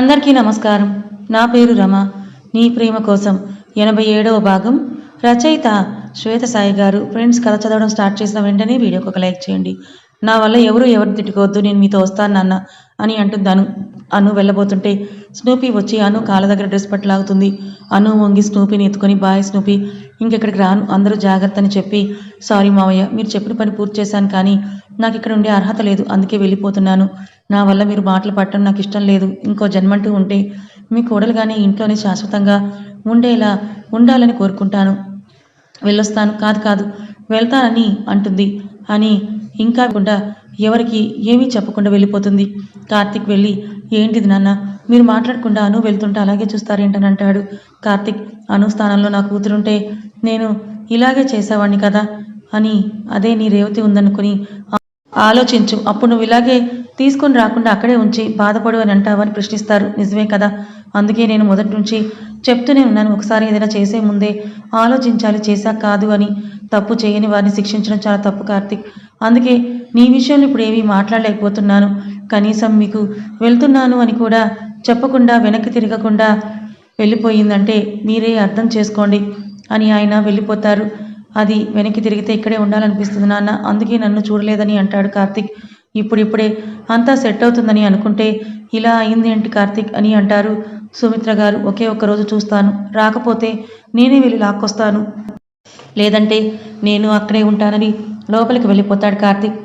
అందరికీ నమస్కారం. నా పేరు రమ. నీ ప్రేమ కోసం 87వ భాగం. రచయిత శ్వేత సాయి గారు. ఫ్రెండ్స్, కథ చదవడం స్టార్ట్ చేసిన వెంటనే వీడియోకి ఒక లైక్ చేయండి. నా వల్ల ఎవరిని తిట్టుకోవద్దు, నేను మీతో వస్తాను నాన్న అని అంటుందాను. అను వెళ్ళబోతుంటే స్నూపీ వచ్చి అను కాళ్ళ దగ్గర డ్రెస్ పట్టు లాగుతుంది. అను వంగి స్నూపీని ఎత్తుకొని, బాయ్ స్నూపీ, ఇంకెక్కడికి రాను, అందరూ జాగ్రత్త అని చెప్పి, సారీ మావయ్య, మీరు చెప్పిన పని పూర్తి చేశాను, కానీ నాకు ఇక్కడ ఉండే అర్హత లేదు, అందుకే వెళ్ళిపోతున్నాను. నా వల్ల మీరు మాటలు పట్టడం నాకు ఇష్టం లేదు. ఇంకో జన్మంటూ ఉంటే మీ కోడలుగానే ఇంట్లోనే శాశ్వతంగా ఉండేలా ఉండాలని కోరుకుంటాను. వెళ్ళొస్తాను. కాదు కాదు వెళ్తానని అంటుంది. అని ఇంకా కూడా ఎవరికి ఏమీ చెప్పకుండా వెళ్ళిపోతుంది. కార్తిక్ వెళ్ళి, ఏంటిది నాన్న, మీరు మాట్లాడకుండా అను వెళ్తుంటే అలాగే చూస్తారేంటని అంటాడు. కార్తిక్, అను స్థానంలో నా కూతురుంటే నేను ఇలాగే చేసేవాడిని కదా అని, అదే నీ రేవతి ఉందనుకుని ఆలోచించు. అప్పుడు నువ్వు ఇలాగే తీసుకొని రాకుండా అక్కడే ఉంచి బాధపడు అని అంటావని ప్రశ్నిస్తారు. నిజమే కదా, అందుకే నేను మొదటి నుంచి చెప్తూనే ఉన్నాను, ఒకసారి ఏదైనా చేసే ముందే ఆలోచించాలి, చేశాక కాదు అని. తప్పు చేయని వారిని శిక్షించడం చాలా తప్పు కార్తిక్. అందుకే నీ విషయంలో ఇప్పుడు ఏమీ మాట్లాడలేకపోతున్నాను. కనీసం మీకు వెళ్తున్నాను అని కూడా చెప్పకుండా వెనక్కి తిరగకుండా వెళ్ళిపోయిందంటే మీరే అర్థం చేసుకోండి అని ఆయన వెళ్ళిపోతారు. అది వెనక్కి తిరిగితే ఇక్కడే ఉండాలనిపిస్తుంది నాన్న, అందుకే నన్ను చూడలేదని అంటాడు కార్తిక్. ఇప్పుడిప్పుడే అంతా సెట్ అవుతుందని అనుకుంటే ఇలా అయింది ఏంటి కార్తిక్ అని అంటారు సుమిత్ర గారు. ఒకే ఒక్కరోజు చూస్తాను, రాకపోతే నేనే వెళ్ళి లాక్కొస్తాను, లేదంటే నేను అక్కడే ఉంటానని లోపలికి వెళ్ళిపోతాడు కార్తిక్.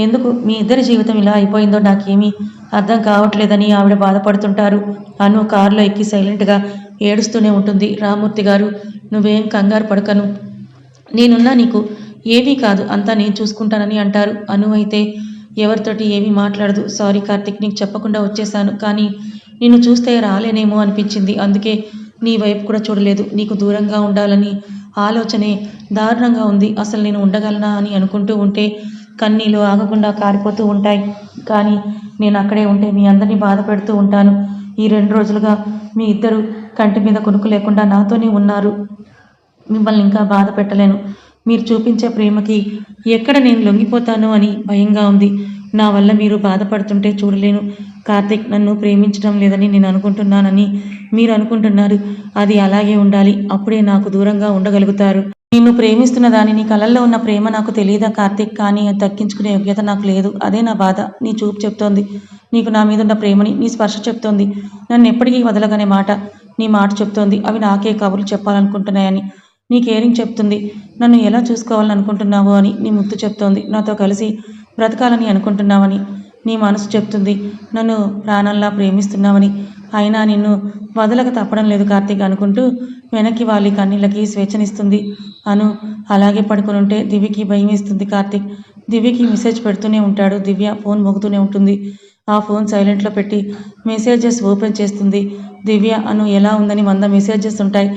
ఎందుకు మీ ఇద్దరి జీవితం ఇలా అయిపోయిందో నాకేమీ అర్థం కావట్లేదని ఆవిడ బాధపడుతుంటారు. అను కారులో ఎక్కి సైలెంట్గా ఏడుస్తూనే ఉంటుంది. రామూర్తి గారు, నువ్వేం కంగారు పడకను, నేనున్నా, నీకు ఏమీ కాదు, అంతా నేను చూసుకుంటానని అంటారు. అను అయితే ఎవరితోటి ఏమీ మాట్లాడదు. సారీ కార్తిక్, నీకు చెప్పకుండా వచ్చేసాను, కానీ నిన్ను చూస్తే రాలేనేమో అనిపించింది, అందుకే నీ వైపు కూడా చూడలేదు. నీకు దూరంగా ఉండాలని ఆలోచనే దారుణంగా ఉంది. అసలు నేను ఉండగలనా అని అనుకుంటూ ఉంటే కన్నీళ్ళు ఆగకుండా కారిపోతూ ఉంటాయి. కానీ నేను అక్కడే ఉంటే మీ అందరినీ బాధ పెడుతూ ఉంటాను. ఈ 2 రోజులుగా మీ ఇద్దరు కంటి మీద కొనుక్కు లేకుండా నాతోనే ఉన్నారు. మిమ్మల్ని ఇంకా బాధ పెట్టలేను. మీరు చూపించే ప్రేమకి ఎక్కడ నేను లొంగిపోతాను అని భయంగా ఉంది. నా వల్ల మీరు బాధపడుతుంటే చూడలేను. కార్తిక్ నన్ను ప్రేమించడం లేదని నేను అనుకుంటున్నానని మీరు అనుకుంటున్నారు. అది అలాగే ఉండాలి, అప్పుడే నాకు దూరంగా ఉండగలుగుతారు. నిన్ను ప్రేమిస్తున్న దానిని కలల్లో ఉన్న ప్రేమ నాకు తెలియదా కార్తిక్, కానీ అది దక్కించుకునే యోగ్యత నాకు లేదు. అదే నా బాధ. నీ చూపు చెప్తోంది నీకు నా మీద ఉన్న ప్రేమని, నీ స్పర్శ చెప్తోంది నన్ను ఎప్పటికీ వదలగనే మాట, నీ మాట చెప్తోంది అవి నాకే కబుర్లు చెప్పాలనుకుంటున్నాయని, నీ కేరింగ్ చెప్తుంది నన్ను ఎలా చూసుకోవాలని అనుకుంటున్నావో అని, నీ ముద్దు చెప్తోంది నాతో కలిసి బ్రతకాలని అనుకుంటున్నావని, నీ మనసు చెప్తుంది నన్ను ప్రాణంలా ప్రేమిస్తున్నావని. అయినా నిన్ను వదలక తప్పడం లేదు కార్తీక్ అనుకుంటూ వెనక్కి వాళ్ళ కన్నీళ్ళకి స్వేచ్ఛనిస్తుంది. అను అలాగే పడుకుని ఉంటే దివ్యకి భయం వేస్తుంది. కార్తీక్ దివ్యకి మెసేజ్ పెడుతూనే ఉంటాడు. దివ్య ఫోన్ మోగుతూనే ఉంటుంది. ఆ ఫోన్ సైలెంట్లో పెట్టి మెసేజెస్ ఓపెన్ చేస్తుంది. దివ్య అను ఎలా ఉందని 100 మెసేజెస్ ఉంటాయి.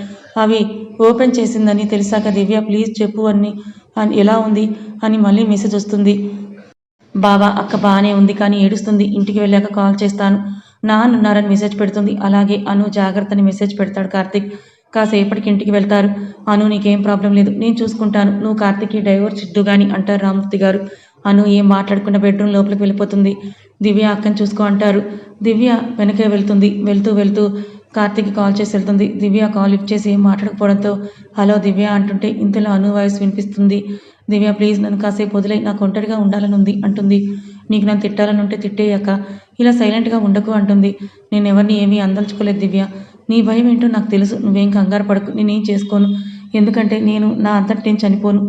అవి ఓపెన్ చేసిందని తెలిసాక దివ్య ప్లీజ్ చెప్పు అని ఎలా ఉంది అని మళ్ళీ మెసేజ్ వస్తుంది. బాబా అక్క బాగానే ఉంది కానీ ఏడుస్తుంది, ఇంటికి వెళ్ళాక కాల్ చేస్తాను, నాన్నున్నారని మెసేజ్ పెడుతుంది. అలాగే అను జాగ్రత్తని మెసేజ్ పెడతాడు కార్తిక్. కాసేపటికి ఇంటికి వెళ్తారు. అను నీకేం ప్రాబ్లం లేదు, నేను చూసుకుంటాను, నువ్వు కార్తిక్కి డైవోర్స్ ఇద్దు గాని అంటారు రామూర్తి గారు. అను ఏం మాట్లాడకుండా బెడ్రూమ్ లోపలికి వెళ్ళిపోతుంది. దివ్య అక్కని చూసుకో అంటారు. దివ్య వెనకే వెళ్తుంది. వెళ్తూ కార్తిక్కి కాల్ చేసి వెళ్తుంది. దివ్య కాల్ లిఫ్ట్ చేసి ఏం మాట్లాడకపోవడంతో హలో దివ్య అంటుంటే ఇంతలో అను వాయిస్ వినిపిస్తుంది. దివ్య ప్లీజ్ నన్ను కాసేపు వదిలే, నాకు ఒంటరిగా ఉండాలని ఉంది అంటుంది. నీకు నన్ను తిట్టాలని ఉంటే తిట్టేయాక ఇలా సైలెంట్గా ఉండకు అంటుంది. నేను ఎవరిని ఏమీ అందలుచుకోలేదు దివ్య, నీ భయం ఏంటో నాకు తెలుసు, నువ్వేం కంగారు పడకు, నేనేం చేసుకోను, ఎందుకంటే నేను నా అంతటి నేను చనిపోను,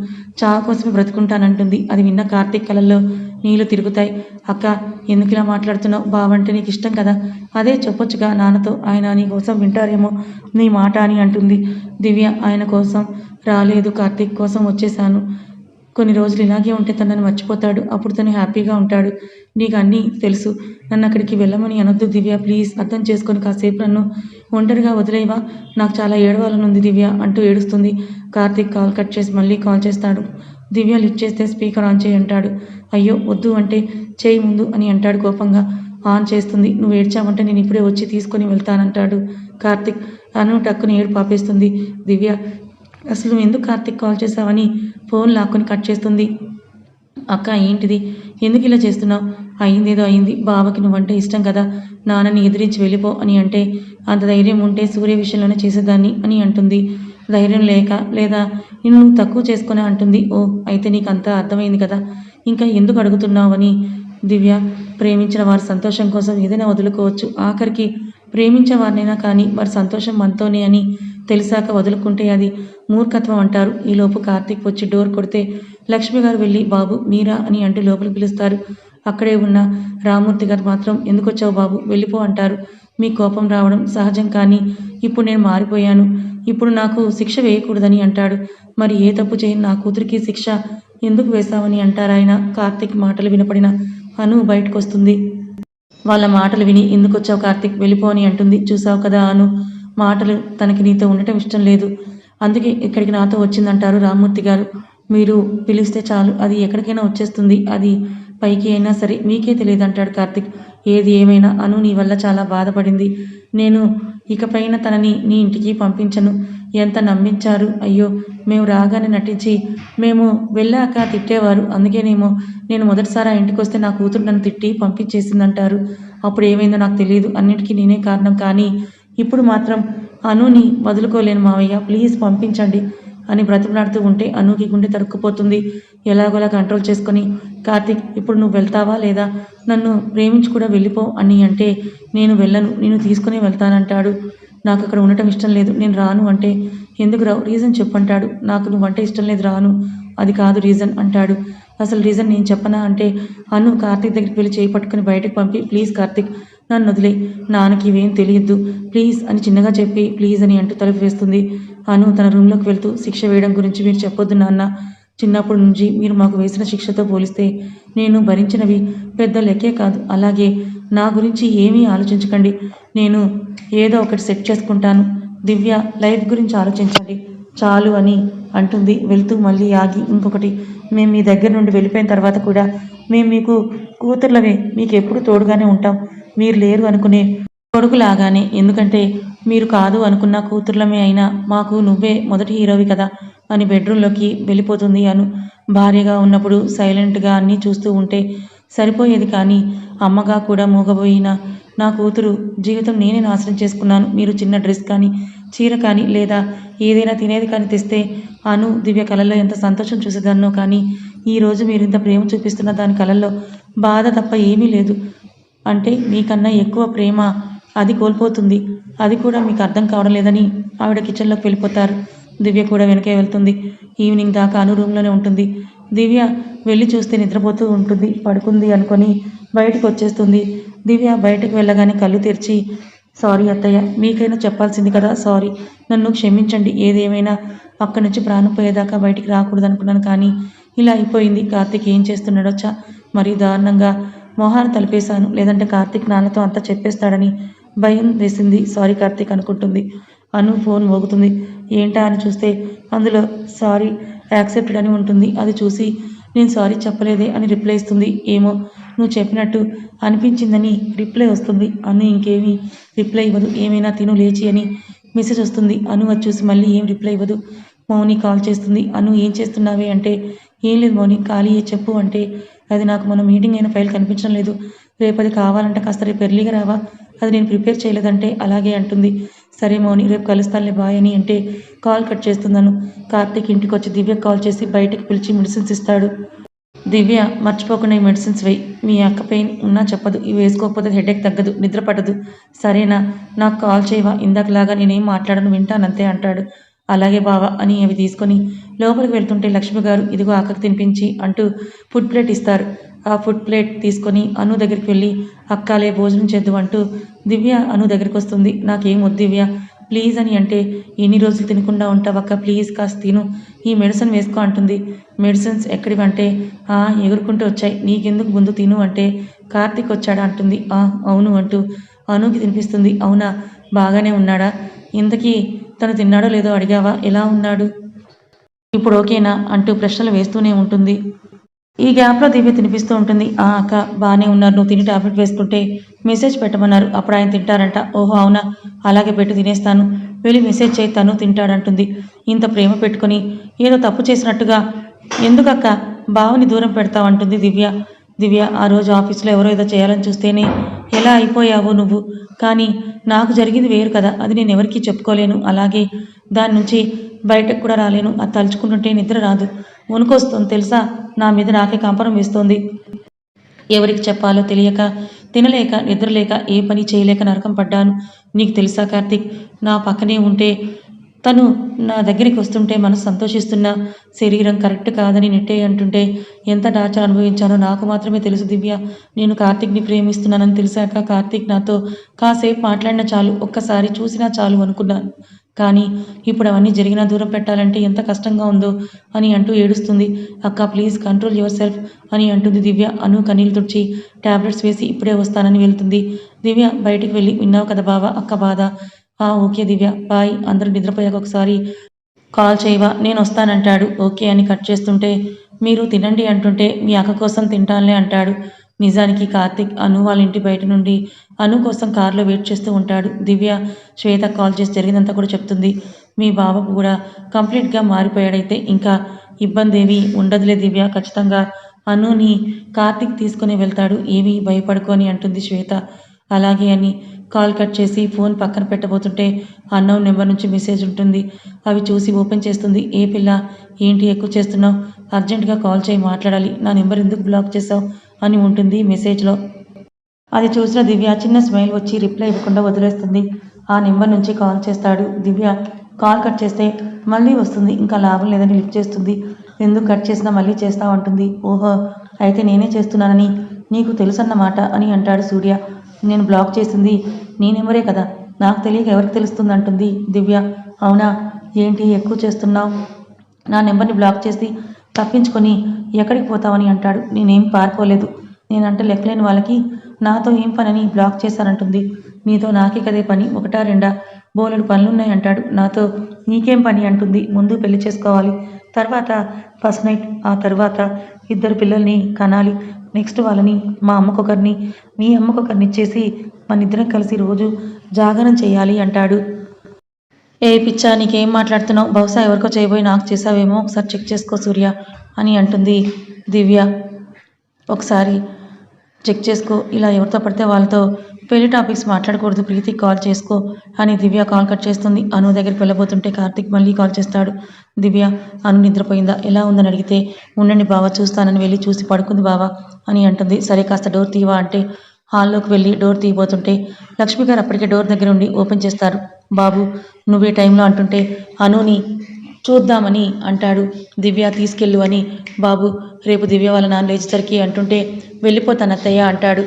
చావు కోసమే బ్రతుకుంటానంటుంది. అది విన్న కార్తీక్ కళల్లో నీళ్లు తిరుగుతాయి. అక్క ఎందుకు ఇలా మాట్లాడుతున్నావు, బావంటే నీకు ఇష్టం కదా, అదే చెప్పొచ్చుగా నాన్నతో, ఆయన నీ కోసం వింటారేమో నీ మాట అని అంటుంది. దివ్య ఆయన కోసం రాలేదు, కార్తీక్ కోసం వచ్చేసాను. కొన్ని రోజులు ఇలాగే ఉంటే తనని మర్చిపోతాడు, అప్పుడు తను హ్యాపీగా ఉంటాడు. నీకు అన్నీ తెలుసు, నన్ను అక్కడికి వెళ్ళమని అనొద్దు దివ్య, ప్లీజ్ అర్థం చేసుకొని కాసేపు నన్ను ఒంటరిగా వదిలేవా, నాకు చాలా ఏడవాలనుంది దివ్య అంటూ ఏడుస్తుంది. కార్తీక్ కాల్ కట్ చేసి మళ్ళీ కాల్ చేస్తాడు. దివ్య లిఫ్ట్ చేస్తే స్పీకర్ ఆన్ చేయి అంటాడు. అయ్యో వద్దు అంటే చేయి ముందు అని అంటాడు కోపంగా. ఆన్ చేస్తుంది. నువ్వు ఏడ్చావంటే నేను ఇప్పుడే వచ్చి తీసుకొని వెళ్తానంటాడు కార్తీక్. అను టక్కుని ఏడు పాపేస్తుంది. దివ్య అసలు నువ్వు ఎందుకు కార్తీక్ కాల్ చేసావని ఫోన్ లాక్కొని కట్ చేస్తుంది. అక్క ఏంటిది, ఎందుకు ఇలా చేస్తున్నావు? అయిందేదో అయింది, బావకి నువ్వంటే ఇష్టం కదా, నాన్నని ఎదిరించి వెళ్ళిపో అని అంటే అంత ధైర్యం ఉంటే సూర్య విషయంలోనే చేసేదాన్ని అని అంటుంది. ధైర్యం లేక లేదా నిన్ను నువ్వు తక్కువ చేసుకునే అంటుంది. ఓ అయితే నీకు అంతా అర్థమైంది కదా, ఇంకా ఎందుకు అడుగుతున్నావు అని. దివ్య, ప్రేమించిన వారి సంతోషం కోసం ఏదైనా వదులుకోవచ్చు, ఆఖరికి ప్రేమించే వారినైనా కానీ వారి సంతోషం మనతోనే అని తెలిసాక వదులుకుంటే అది మూర్ఖత్వం అంటారు. ఈలోపు కార్తీక్ వచ్చి డోర్ కొడితే లక్ష్మి గారు వెళ్ళి బాబు మీరా అని అంటూ లోపలికి పిలుస్తారు. అక్కడే ఉన్న రామూర్తి గారు మాత్రం ఎందుకొచ్చావు బాబు, వెళ్ళిపో అంటారు. మీ కోపం రావడం సహజం, కానీ ఇప్పుడు నేను మారిపోయాను, ఇప్పుడు నాకు శిక్ష వేయకూడదని అంటాడు. మరి ఏ తప్పు చేయని నా కూతురికి శిక్ష ఎందుకు వేశావని అంటారాయన. కార్తీక్ మాటలు వినపడిన అను బయటకు వస్తుంది. వాళ్ళ మాటలు విని ఎందుకొచ్చావు కార్తీక్, వెళ్ళిపో అని అంటుంది. చూసావు కదా అను మాటలు, తనకి నీతో ఉండటం ఇష్టం లేదు, అందుకే ఇక్కడికి నాతో వచ్చిందంటారు రామ్మూర్తి గారు. మీరు పిలిస్తే చాలు అది ఎక్కడికైనా వచ్చేస్తుంది, అది పైకి అయినా సరే మీకే తెలియదు అంటాడు కార్తీక్. ఏది ఏమైనా అను నీ వల్ల చాలా బాధపడింది, నేను ఇకపైన తనని నీ ఇంటికి పంపించను. ఎంత నమ్మించారు, అయ్యో మేము రాగానే నటించి మేము వెళ్ళాక తిట్టేవారు, అందుకేనేమో నేను మొదటిసారి ఆ ఇంటికి వస్తే నా కూతురు నన్ను తిట్టి పంపించేసిందంటారు. అప్పుడు ఏమైందో నాకు తెలియదు, అన్నిటికీ నేనే కారణం, కానీ ఇప్పుడు మాత్రం అనుని వదులుకోలేను మావయ్య, ప్లీజ్ పంపించండి అని బ్రతిమలాడుతూ ఉంటే అనుకి గుండె తరుక్కుపోతుంది. ఎలాగోలా కంట్రోల్ చేసుకొని కార్తీక్ ఇప్పుడు నువ్వు వెళ్తావా లేదా, నన్ను ప్రేమించి కూడా వెళ్ళిపో అని అంటే నేను వెళ్ళను, నేను తీసుకునే వెళ్తానంటాడు. నాకు అక్కడ ఉండటం ఇష్టం లేదు, నేను రాను అంటే ఎందుకు రావు, రీజన్ చెప్పంటాడు. నాకు నువ్వంటే ఇష్టం లేదు, రాను, అది కాదు రీజన్ అంటాడు. అసలు రీజన్ నేను చెప్పనా అంటే అను కార్తీక్ దగ్గరికి వెళ్ళి చేయి పట్టుకుని బయటకు పంపి ప్లీజ్ కార్తీక్ నన్ను వదిలే, నాన్నకి ఇవేం తెలియద్దు ప్లీజ్ అని చిన్నగా చెప్పి ప్లీజ్ అని అంటూ తలుపు వేస్తుంది. అను తన రూమ్లోకి వెళ్తూ శిక్ష వేయడం గురించి మీరు చెప్పొద్దు నాన్న, చిన్నప్పటి నుంచి మీరు మాకు వేసిన శిక్షతో పోలిస్తే నేను భరించినవి పెద్ద లెక్కే కాదు, అలాగే నా గురించి ఏమీ ఆలోచించకండి, నేను ఏదో ఒకటి సెట్ చేసుకుంటాను, దివ్య లైఫ్ గురించి ఆలోచించండి చాలు అని అంటుంది. వెళ్తూ మళ్ళీ ఆగి ఇంకొకటి, మేము మీ దగ్గర నుండి వెళ్ళిపోయిన తర్వాత కూడా మేము మీకు కూతుర్లవే, మీకు ఎప్పుడు తోడుగానే ఉంటాం, మీరు లేరు అనుకునే కొడుకులాగానే, ఎందుకంటే మీరు కాదు అనుకున్న కూతుర్లమే అయినా మాకు నువ్వే మొదటి హీరోవి కదా అని బెడ్రూమ్లోకి వెళ్ళిపోతుంది. అను భార్యగా ఉన్నప్పుడు సైలెంట్గా అన్నీ చూస్తూ ఉంటే సరిపోయేది, కానీ అమ్మగా కూడా మూగబోయిన నా కూతురు జీవితం నేనే నాశనం చేసుకున్నాను. మీరు చిన్న డ్రెస్ కానీ చీర కానీ లేదా ఏదైనా తినేది కానీ తెస్తే అను దివ్య కళల్లో ఎంత సంతోషం చూసేదాన్నో, కానీ ఈరోజు మీరు ఇంత ప్రేమ చూపిస్తున్న దాని కళల్లో బాధ తప్ప ఏమీ లేదు, అంటే మీకన్నా ఎక్కువ ప్రేమ అది కోల్పోతుంది, అది కూడా మీకు అర్థం కావడం లేదని ఆవిడ కిచెన్లోకి వెళ్ళిపోతారు. దివ్య కూడా వెనకే వెళ్తుంది. ఈవినింగ్ దాకా అను రూమ్లోనే ఉంటుంది. దివ్య వెళ్ళి చూస్తే నిద్రపోతూ ఉంటుంది. పడుకుంది అనుకొని బయటకు వచ్చేస్తుంది. దివ్య బయటకు వెళ్ళగానే కళ్ళు తెరిచి సారీ అత్తయ్య, మీకైనా చెప్పాల్సింది కదా, సారీ, నన్ను క్షమించండి, ఏదేమైనా అక్కడి నుంచి ప్రాణం పోయేదాకా బయటికి రాకూడదు అనుకున్నాను, కానీ ఇలా అయిపోయింది. కార్తీక్ ఏం చేస్తున్నాడొచ్చా, మరీ దారుణంగా మొహాన్ని తలిపేశాను, లేదంటే కార్తీక్ నాన్నతో అంతా చెప్పేస్తాడని భయం వేసింది, సారీ కార్తీక్ అనుకుంటుంది. అను ఫోన్ మోగుతుంది. ఏంటా అని చూస్తే అందులో సారీ యాక్సెప్టెడ్ అని ఉంటుంది. అది చూసి నేను సారీ చెప్పలేదే అని రిప్లై ఇస్తుంది. ఏమో నువ్వు చెప్పినట్టు అనిపించిందని రిప్లై వస్తుంది. అను ఇంకేమీ రిప్లై ఇవ్వదు. ఏమైనా తిను లేచి అని మెసేజ్ వస్తుంది. అను అది చూసి మళ్ళీ ఏం రిప్లై ఇవ్వదు. మౌని కాల్ చేస్తుంది. అను ఏం చేస్తున్నావే అంటే ఏం లేదు మౌని, ఖాళీ చెప్పు అంటే అది నాకు మన మీటింగ్ అయిన ఫైల్ కనిపించడం లేదు, రేపు అది కావాలంటే కాస్త రేపు ఎర్లీగా రావా, అది నేను ప్రిపేర్ చేయలేదంటే అలాగే అంటుంది. సరే మౌని రేపు కలుస్తానులే బాయ్ అని అంటే కాల్ కట్ చేస్తున్నాను. కార్తీక్ ఇంటికి వచ్చి దివ్య కాల్ చేసి బయటకు పిలిచి మెడిసిన్స్ ఇస్తాడు. దివ్య మర్చిపోకుండా ఈ మెడిసిన్స్ వేయి, మీ అక్క పెయిన్ ఉన్నా చెప్పదు, ఇవి వేసుకోకపోతే హెడేక్ తగ్గదు, నిద్ర పట్టదు, సరేనా, నాకు కాల్ చేయవా, ఇందాకలాగా నేనేం మాట్లాడను, వింటానంతే అంటాడు. అలాగే బావా అని అవి తీసుకొని లోపలికి వెళ్తుంటే లక్ష్మి గారు ఇదిగో అక్కకు తినిపించి అంటూ ఫుడ్ ప్లేట్ ఇస్తారు. ఆ ఫుడ్ ప్లేట్ తీసుకొని అను దగ్గరికి వెళ్ళి అక్కాలే భోజనం చేద్దు అంటూ దివ్య అను దగ్గరికి వస్తుంది. నాకేం వద్దు దివ్య ప్లీజ్ అని అంటే ఎన్ని రోజులు తినకుండా ఉంటావక్క, ప్లీజ్ కాస్త తిను, ఈ మెడిసిన్ వేసుకో అంటుంది. మెడిసిన్స్ ఎక్కడివంటే ఎగురుకుంటూ వచ్చాయి, నీకెందుకు ముందు తిను అంటే కార్తీక్ వచ్చాడా అంటుంది. అవును అంటూ అనుకి తినిపిస్తుంది. అవునా, బాగానే ఉన్నాడా, ఇంతకీ తను తిన్నాడో లేదో అడిగావా, ఎలా ఉన్నాడు, ఇప్పుడు ఓకేనా అంటూ ప్రశ్నలు వేస్తూనే ఉంటుంది. ఈ గ్యాప్లో దివ్య తినిపిస్తూ ఉంటుంది. అక్క బాగానే ఉన్నారు, నువ్వు తిని టాబ్లెట్ వేసుకుంటే మెసేజ్ పెట్టమన్నారు, అప్పుడు ఆయన తింటారంట. ఓహో అవునా, అలాగే పెట్టి తినేస్తాను, వెళ్ళి మెసేజ్ చేయి, తను తింటాడంటుంది. ఇంత ప్రేమ పెట్టుకొని ఏదో తప్పు చేసినట్టుగా ఎందుకక్క బావని దూరం పెడతావు అంటుంది దివ్య. దివ్య, ఆ రోజు ఆఫీస్లో ఎవరో ఏదో చేయాలని చూస్తేనే ఎలా అయిపోయావో నువ్వు. కానీ నాకు జరిగింది వేరు కదా, అది నేను ఎవరికీ చెప్పుకోలేను. అలాగే దాని నుంచి బయటకు కూడా రాలేను. అది తలుచుకుంటుంటే నిద్ర రాదు, వణుకొస్తుంది తెలుసా. నా మీద నాకే కంపనం వేస్తోంది. ఎవరికి చెప్పాలో తెలియక, తినలేక, నిద్రలేక, ఏ పని చేయలేక నరకం పడ్డాను. నీకు తెలుసా కార్తీక్, నా పక్కనే ఉంటే, తను నా దగ్గరికి వస్తుంటే మనసు సంతోషిస్తున్నా, శరీరం కరెక్ట్ కాదని నెట్టే అంటుంటే ఎంత టార్చర్ అనుభవించానో నాకు మాత్రమే తెలుసు దివ్య. నేను కార్తీక్ని ప్రేమిస్తున్నానని తెలిసాక కార్తీక్ నాతో కాసేపు మాట్లాడినా చాలు, ఒక్కసారి చూసినా చాలు అనుకున్నాను. కానీ ఇప్పుడు అవన్నీ జరిగినా దూరం పెట్టాలంటే ఎంత కష్టంగా ఉందో అని అంటూ ఏడుస్తుంది. అక్క ప్లీజ్ కంట్రోల్ యువర్ సెల్ఫ్ అని అంటుంది దివ్య. అను కన్నీళ్ళు తుడిచి టాబ్లెట్స్ వేసి ఇప్పుడే వస్తానని వెళ్తుంది. దివ్య బయటికి వెళ్ళి, విన్నావు కదా బావ అక్క బాధ. ఓకే దివ్య, బాయ్. అందరూ నిద్రపోయాక ఒకసారి కాల్ చేయవా, నేను వస్తానంటాడు. ఓకే అని కట్ చేస్తుంటే, మీరు తినండి అంటుంటే మీ అక్క కోసం తింటానులే అంటాడు. నిజానికి కార్తీక్ అను వాళ్ళ ఇంటి బయట నుండి అను కోసం కారులో వెయిట్ చేస్తూ ఉంటాడు. దివ్య శ్వేత కాల్ చేసి జరిగిందంతా కూడా చెప్తుంది. మీ బాబు కూడా కంప్లీట్గా మారిపోయాడైతే ఇంకా ఇబ్బంది ఏమీ ఉండదులే దివ్య, ఖచ్చితంగా అనుని కార్తీక్ తీసుకుని వెళ్తాడు, ఏమీ భయపడుకొని అంటుంది శ్వేత. అలాగే అని కాల్ కట్ చేసి ఫోన్ పక్కన పెట్టబోతుంటే అన్నోన్ నెంబర్ నుంచి మెసేజ్ ఉంటుంది. అవి చూసి ఓపెన్ చేస్తుంది. ఏ పిల్ల, ఏంటి ఎక్కువ చేస్తున్నావు, అర్జెంటుగా కాల్ చేయి మాట్లాడాలి, నా నెంబర్ ఎందుకు బ్లాక్ చేసావు అని ఉంటుంది మెసేజ్లో. అది చూసిన దివ్య చిన్న స్మైల్ వచ్చి రిప్లై ఇవ్వకుండా వదిలేస్తుంది. ఆ నెంబర్ నుంచి కాల్ చేస్తాడు. దివ్య కాల్ కట్ చేస్తే మళ్ళీ వస్తుంది. ఇంకా లాభం లేదని లిఫ్ట్ చేస్తుంది. ఎందుకు కట్ చేసినా మళ్ళీ చేస్తావు అంటుంది. ఓహో, అయితే నేనే చేస్తున్నానని నీకు తెలుసన్నమాట అని అంటాడు సూర్య. నేను బ్లాక్ చేసింది నీ నెంబరే కదా, నాకు తెలియక ఎవరికి తెలుస్తుంది అంటుంది దివ్య. అవునా, ఏంటి ఎక్కువ చేస్తున్నావు, నా నెంబర్ని బ్లాక్ చేసి తప్పించుకొని ఎక్కడికి పోతావని అంటాడు. నేనేం పారిపోలేదు, నేనంటే లెక్కలేని వాళ్ళకి నాతో ఏం పని అని బ్లాక్ చేశానంటుంది. నీతో నాకే కదే పని, ఒకటా రెండా, బోలెడు పనులున్నాయి అంటాడు. నాతో నీకేం పని అంటుంది. ముందు పెళ్లి చేసుకోవాలి, తర్వాత ఫస్ట్ నైట్, ఆ తర్వాత 2 పిల్లల్ని కనాలి, నెక్స్ట్ వాళ్ళని మా అమ్మకొకరిని మీ అమ్మకొకరిని ఇచ్చేసి మనిద్దరం కలిసి రోజు జాగరణ చేయాలి అంటాడు. ఏ పిచ్చా, నీకేం మాట్లాడుతున్నావు, బహుశా ఎవరికో చేయబోయి నాకు చేసావేమో, ఒకసారి చెక్ చేసుకో సూర్య అని అంటుంది దివ్య. ఒకసారి చెక్ చేసుకో, ఇలా ఎవరితో పడితే వాళ్ళతో పెళ్లి టాపిక్స్ మాట్లాడకూడదు, ప్రీతికి కాల్ చేసుకో అని దివ్య కాల్ కట్ చేస్తుంది. అను దగ్గరికి వెళ్ళబోతుంటే కార్తీక్ మళ్ళీ కాల్ చేస్తాడు. దివ్య అను నిద్రపోయిందా, ఎలా ఉందని అడిగితే ఉండండి బావ చూస్తానని వెళ్ళి చూసి పడుకుంది బావ అని అంటుంది. సరే కాస్త డోర్ తీవా అంటే హాల్లోకి వెళ్ళి డోర్ తీయబోతుంటే లక్ష్మి గారు అప్పటికే డోర్ దగ్గర ఉండి ఓపెన్ చేస్తారు. బాబు నువ్వే టైంలో అంటుంటే అనుని చూద్దామని అంటాడు. దివ్య తీసుకెళ్ళు అని. బాబు రేపు దివ్య వాళ్ళ నాన్న లేచేసరికి అంటుంటే వెళ్ళిపోతాను అత్తయ్య అంటాడు.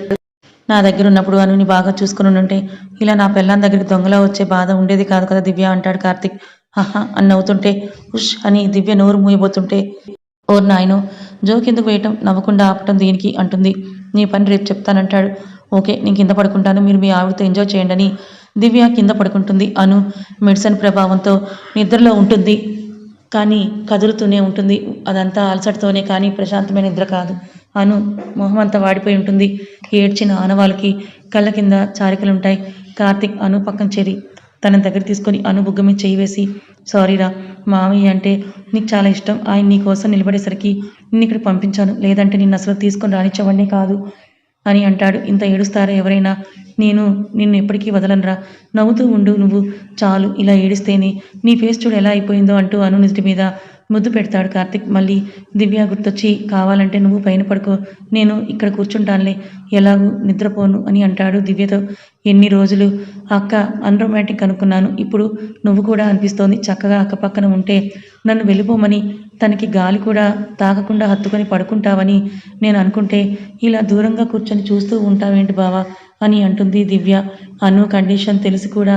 నా దగ్గర ఉన్నప్పుడు అనుని బాగా చూసుకుని ఉంటే ఇలా నా పిల్లని దగ్గరికి దొంగలా వచ్చే బాధ ఉండేది కాదు కదా దివ్య అంటాడు కార్తీక్. హహా అని నవ్వుతుంటే ఉష్ అని దివ్య నోరు మూయబోతుంటే ఓర్ నాయనో, జోక్ ఎందుకు వేయటం, నవ్వకుండా ఆపటం దేనికి అంటుంది. నీ పని రేపు చెప్తానంటాడు. ఓకే నేను కింద పడుకుంటాను, మీరు మీ ఆవిడతో ఎంజాయ్ చేయండి అని దివ్య కింద పడుకుంటుంది. అను మెడిసిన్ ప్రభావంతో నిద్రలో ఉంటుంది, కానీ కదులుతూనే ఉంటుంది. అదంతా అలసటతోనే కానీ ప్రశాంతమైన నిద్ర కాదు. అను మొహం అంతా వాడిపోయి ఉంటుంది. ఏడ్చిన ఆనవాళ్ళకి కళ్ళ కింద చారికలుంటాయి. కార్తీక్ అను పక్కన చేరి తన దగ్గర తీసుకొని అను బుగ్గ మీద చేయి వేసి, సారీరా, మామయ్య అంటే నీకు చాలా ఇష్టం, ఆయన నీ కోసం నిలబడేసరికి నిన్ను ఇక్కడ పంపించాను, లేదంటే నిన్ను అసలు తీసుకొని రానిచ్చేవాడినే కాదు అని అంటాడు. ఇంత ఏడుస్తారా ఎవరైనా, నేను నిన్ను ఎప్పటికీ వదలనరా, నవ్వుతూ ఉండు నువ్వు చాలు, ఇలా ఏడిస్తేనే నీ ఫేస్ చూడు ఎలా అయిపోయిందో అంటూ అను నిజటి మీద ముద్దు పెడతాడు కార్తీక్. మళ్ళీ దివ్య గుర్తొచ్చి కావాలంటే నువ్వు పైన పడుకో, నేను ఇక్కడ కూర్చుంటానులే, ఎలాగూ నిద్రపోను అని అంటాడు దివ్యతో. ఎన్ని రోజులు అక్క అన్రొమాంటిక్ అనుకున్నాను, ఇప్పుడు నువ్వు కూడా అనిపిస్తోంది. చక్కగా అక్క పక్కన ఉంటే నన్ను వెళ్ళిపోమని, తనకి గాలి కూడా తాకకుండా హత్తుకొని పడుకుంటావని నేను అనుకుంటే ఇలా దూరంగా కూర్చొని చూస్తూ ఉంటావేంటి బావా అని అంటుంది దివ్య. అను కండిషన్ తెలిసి కూడా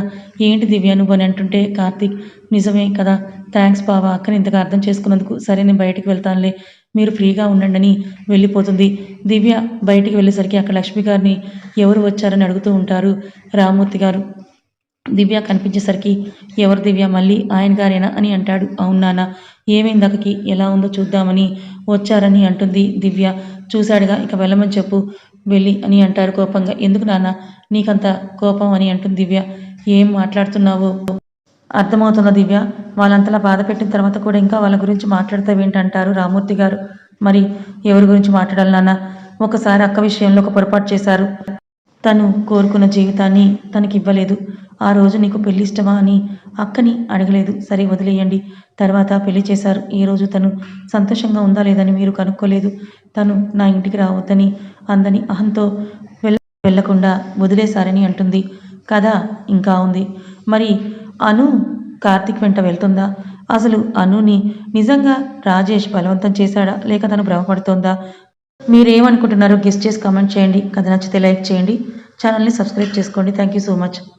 ఏంటి దివ్య నువ్వు అని అంటుంటే కార్తీక్ నిజమే కదా, థ్యాంక్స్ బావా, అక్కని ఇంతగా అర్థం చేసుకున్నందుకు. సరే నేను బయటికి వెళ్తానులే, మీరు ఫ్రీగా ఉండండి అని వెళ్ళిపోతుంది. దివ్య బయటికి వెళ్ళేసరికి అక్కడ లక్ష్మి గారిని ఎవరు వచ్చారని అడుగుతూ ఉంటారు రామూర్తి గారు. దివ్య కనిపించేసరికి ఎవరు దివ్య, మళ్ళీ ఆయన గారేనా అని అంటాడు. అవును నాన్న, ఏమైంది అక్కకి, ఎలా ఉందో చూద్దామని వచ్చారని అంటుంది దివ్య. చూశాడుగా, ఇక వెళ్ళమని చెప్పు వెళ్ళి అని అంటారు కోపంగా. ఎందుకు నాన్న నీకంత కోపం అని అంటుంది దివ్య. ఏం మాట్లాడుతున్నావో అర్థమవుతున్న దివ్య, వాళ్ళంతలా బాధ పెట్టిన తర్వాత కూడా ఇంకా వాళ్ళ గురించి మాట్లాడతావేంటంటారు రామూర్తి గారు. మరి ఎవరి గురించి మాట్లాడాలి నాన్న? ఒకసారి అక్క విషయంలో ఒక పొరపాటు చేశారు. తను కోరుకున్న జీవితాన్ని తనకివ్వలేదు. ఆ రోజు నీకు పెళ్లి ఇష్టమా అని అక్కని అడగలేదు. సరే వదిలేయండి. తర్వాత పెళ్లి చేశారు. ఈ రోజు తను సంతోషంగా ఉందా లేదని మీరు కనుక్కోలేదు. తను నా ఇంటికి రావద్దని అందని అహంతో వెళ్ళకుండా వదిలేశారని అంటుంది. కథ ఇంకా ఉంది. మరి అను కార్తీక్ వెంట వెళ్తుందా? అసలు అనుని నిజంగా రాజేష్ బలవంతం చేశాడా లేక తను భ్రమపడుతోందా? మీరేమనుకుంటున్నారో గెస్ట్ చేసి కామెంట్ చేయండి. కథ నచ్చితే లైక్ చేయండి. ఛానల్ని సబ్స్క్రైబ్ చేసుకోండి. Thank you so much.